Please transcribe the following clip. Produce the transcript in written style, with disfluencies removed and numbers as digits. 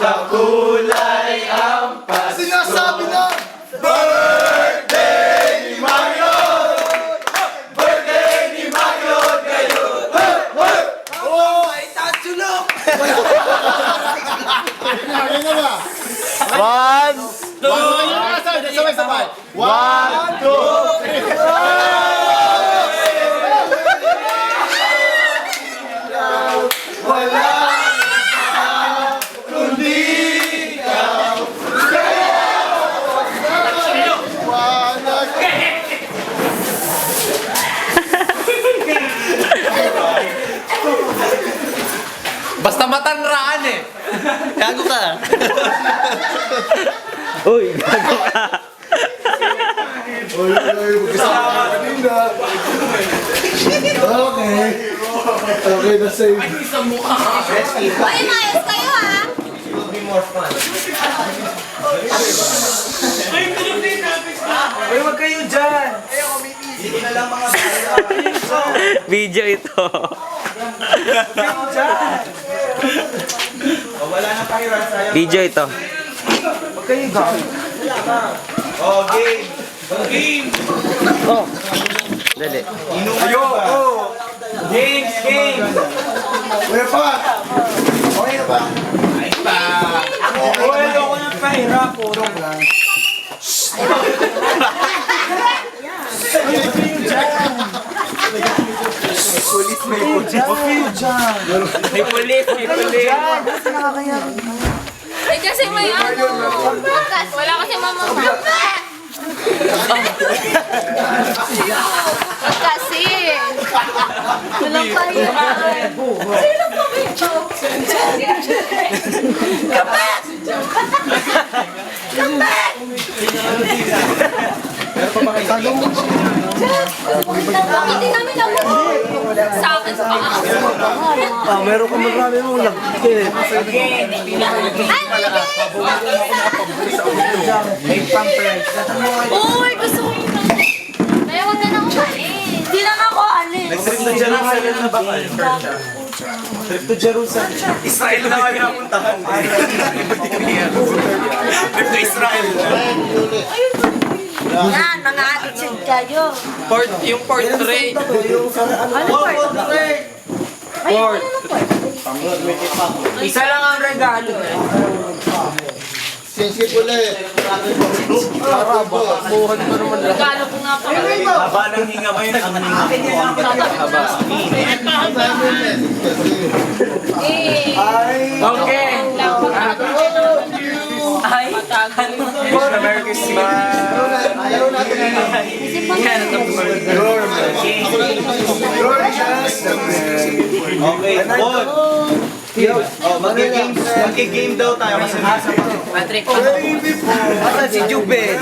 Kakulay ang Pasko. Sinasabi na! Birthday ni Mario! Birthday ni Mario ngayon! Oh! Ay, tatsulok! Kaya nga ba? 1, 2, Sabay-sabay. 1, 2, 3. Wala kundi ikaw. Basta matanraan eh. Gago ka. Uy, gago ka. Magkasama kanina. Okay. Okay, na safe. Ay, mayos kayo ha! Uy, wag kayo dyan. Video ito. Wala na tayo, sayang. Video ito. Wag kayo dyan. Oh, game. Game. Oh. Dali. Ayo, oh. Games, game. Kuya pa! Okay na ba? Ay pa. Uy, ayoko ng pahirap. Purong lang. May pulis, may pulis. Eh kasi may ano. Wala kasi mamama. Kasi. Walang kaya. Sino po may joke? Kapit! Kapit! Bakit di namin nabuhay? Sa akin sa paa. Meron ka marami mong lagkit. May pampers. Uy, gusto ko yung kaya wag ka na umalis. Hindi na ako alis. Trip to Jerusalem na ba kayo? Trip to Jerusalem. Israel na kayo napuntahan. Trip to Israel. Yan, mga attitude kayo. Yung portrait. Ano part? Port. Isa lang ang regalo eh. Sensitive ulit. Regalo ko nga pa. Haba ng hinga mo yun, ang hinga ko ang haba. Okay. Ay, matagal. Wish na Merry Christmas. Okay, Paul. Oh, magki-game daw tayo kasi nasa Patrick. Asa si Juben?